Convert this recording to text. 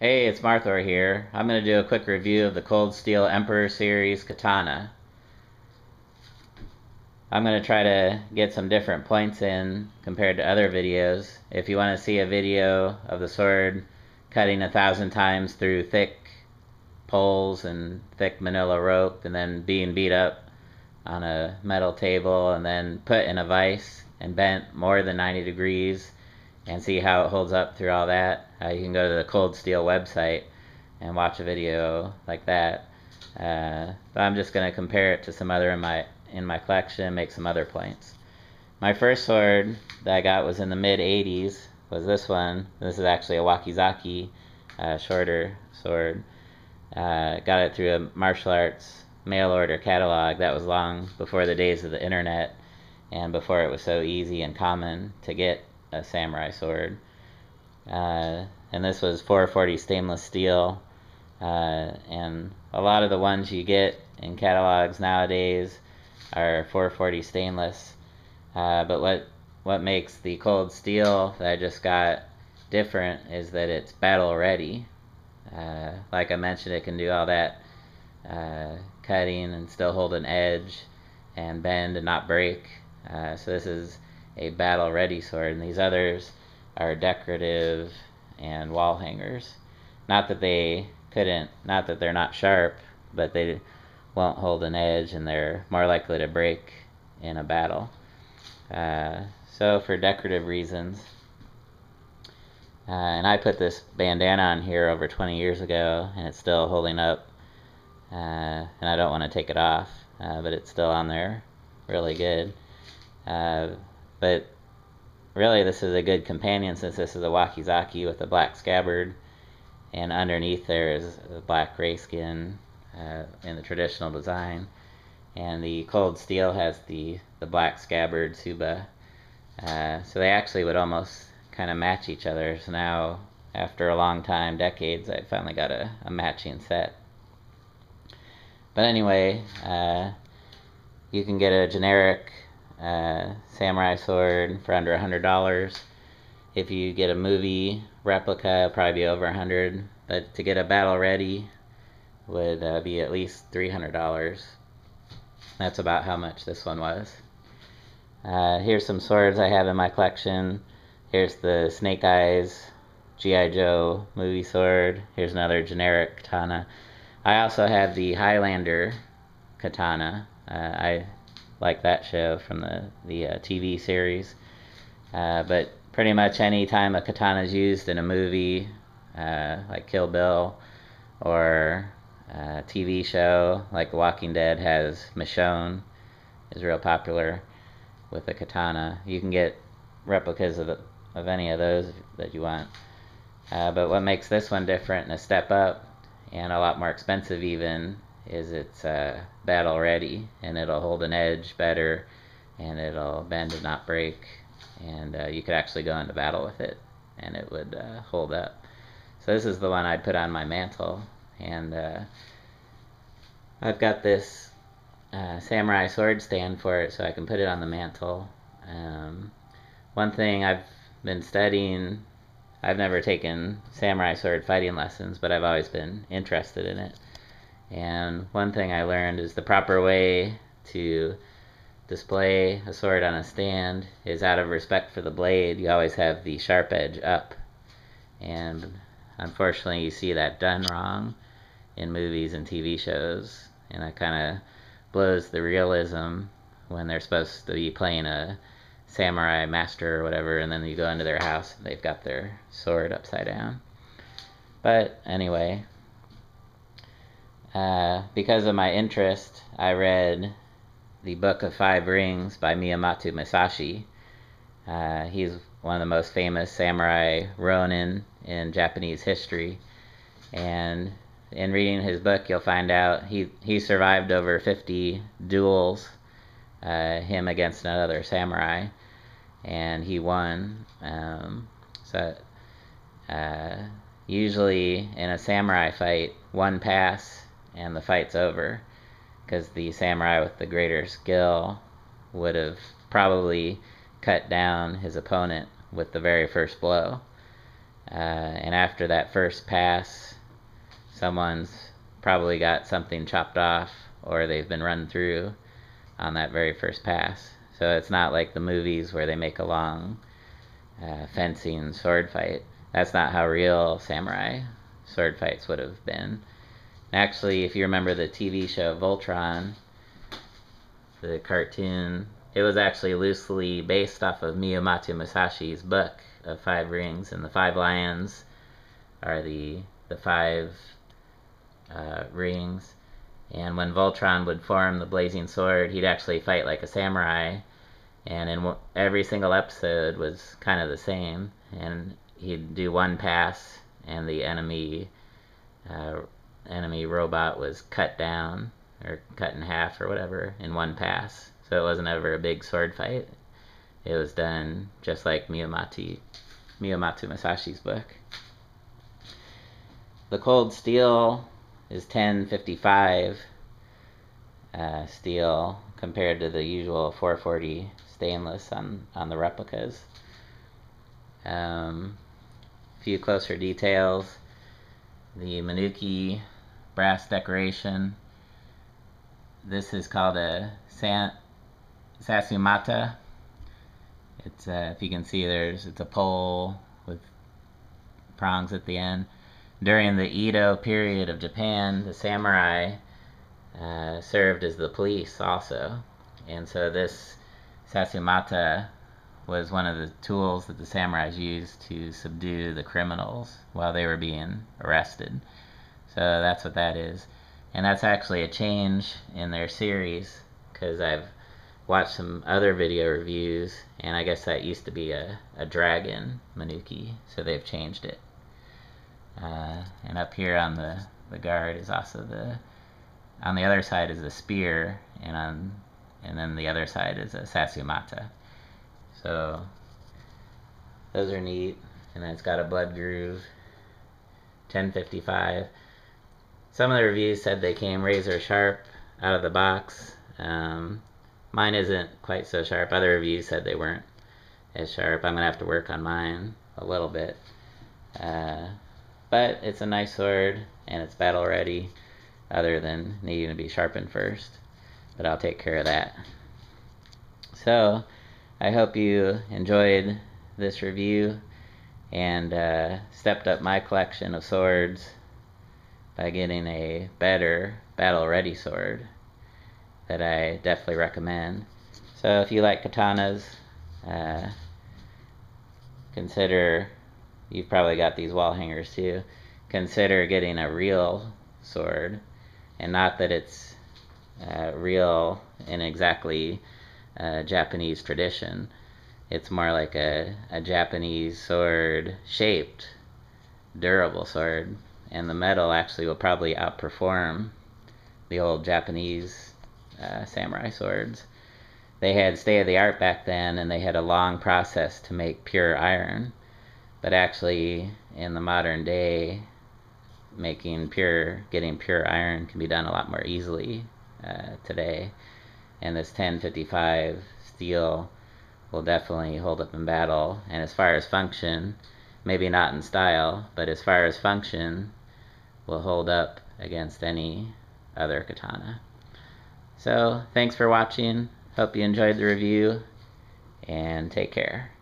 Hey, it's Marthor here. I'm going to do a quick review of the Cold Steel Emperor Series Katana. I'm going to try to get some different points in compared to other videos. If you want to see a video of the sword cutting 1,000 times through thick poles and thick manila rope and then being beat up on a metal table and then put in a vise and bent more than 90 degrees and see how it holds up through all that, you can go to the Cold Steel website and watch a video like that. But I'm just going to compare it to some other in my collection and make some other points. My first sword that I got was in the mid-80s, was this one. This is actually a Wakizaki, shorter sword. Got it through a martial arts mail order catalog. That was long before the days of the internet and before it was so easy and common to get a samurai sword. And this was 440 stainless steel, and a lot of the ones you get in catalogs nowadays are 440 stainless, but what makes the Cold Steel that I just got different is that it's battle ready. Like I mentioned, it can do all that cutting and still hold an edge and bend and not break. So this is a battle ready sword, and these others are decorative and wall hangers. Not that they're not sharp, but they won't hold an edge and they're more likely to break in a battle. So for decorative reasons, and I put this bandana on here over 20 years ago and it's still holding up, and I don't want to take it off, but it's still on there really good. But really this is a good companion since this is a Wakizaki with a black scabbard, and underneath there is a black gray skin in the traditional design, and the Cold Steel has the black scabbard tsuba, so they actually would almost kind of match each other. So now after a long time, decades, I finally got a matching set. But anyway, you can get a generic samurai sword for under $100. If you get a movie replica, it'll probably be over $100. But to get a battle ready would be at least $300. That's about how much this one was. Here's some swords I have in my collection. Here's the Snake Eyes G.I. Joe movie sword. Here's another generic katana. I also have the Highlander katana. I like that show from the TV series. But pretty much any time a katana is used in a movie, like Kill Bill, or a TV show like The Walking Dead has Michonne, is real popular with a katana. You can get replicas of any of those that you want. But what makes this one different and a step up, and a lot more expensive even, is it's battle ready, and it'll hold an edge better, and it'll bend and not break, and you could actually go into battle with it and it would hold up. So this is the one I'd put on my mantle, and I've got this samurai sword stand for it so I can put it on the mantle. One thing I've been studying, I've never taken samurai sword fighting lessons, but I've always been interested in it. And one thing I learned is the proper way to display a sword on a stand is out of respect for the blade. You always have the sharp edge up. And unfortunately you see that done wrong in movies and TV shows. And it kind of blows the realism when they're supposed to be playing a samurai master or whatever, and then you go into their house and they've got their sword upside down. But anyway, because of my interest, I read the Book of Five Rings by Miyamoto Musashi. He's one of the most famous samurai ronin in Japanese history, and in reading his book you'll find out he survived over 50 duels, him against another samurai, and he won. Usually in a samurai fight, one pass and the fight's over, because the samurai with the greater skill would have probably cut down his opponent with the very first blow. And after that first pass, someone's probably got something chopped off, or they've been run through on that very first pass. So it's not like the movies where they make a long fencing sword fight. That's not how real samurai sword fights would have been. Actually, if you remember the TV show Voltron, the cartoon, it was actually loosely based off of Miyamoto Musashi's book of 5 rings, and the 5 lions are the 5 rings. And when Voltron would form the blazing sword, he'd actually fight like a samurai, and in every single episode was kind of the same. And he'd do one pass, and the enemy robot was cut down or cut in half or whatever in one pass. So it wasn't ever a big sword fight. It was done just like Miyamoto Musashi's book. The Cold Steel is 1055 steel compared to the usual 440 stainless on the replicas. Few closer details. The menuki brass decoration. This is called a sasumata. It's if you can see, it's a pole with prongs at the end. During the Edo period of Japan, the samurai served as the police also, and so this sasumata was one of the tools that the samurais used to subdue the criminals while they were being arrested. So that's what that is. And that's actually a change in their series, because I've watched some other video reviews, and I guess that used to be a dragon menuki, so they've changed it. And up here on the guard is also on the other side is a spear, and then the other side is a sasumata. So those are neat. And then it's got a blood groove. 1055. Some of the reviews said they came razor sharp out of the box. Mine isn't quite so sharp. Other reviews said they weren't as sharp. I'm gonna have to work on mine a little bit. But it's a nice sword, and it's battle ready, other than needing to be sharpened first. But I'll take care of that. So I hope you enjoyed this review and stepped up my collection of swords by getting a better battle ready sword that I definitely recommend. So if you like katanas, consider, you've probably got these wall hangers too, consider getting a real sword. And not that it's real in exactly Japanese tradition. It's more like a Japanese sword shaped, durable sword. And the metal actually will probably outperform the old Japanese samurai swords. They had state-of-the-art back then, and they had a long process to make pure iron. But actually, in the modern day, getting pure iron can be done a lot more easily today. And this 1055 steel will definitely hold up in battle. And as far as function, maybe not in style, but as far as function, will hold up against any other katana. So thanks for watching. Hope you enjoyed the review, and take care.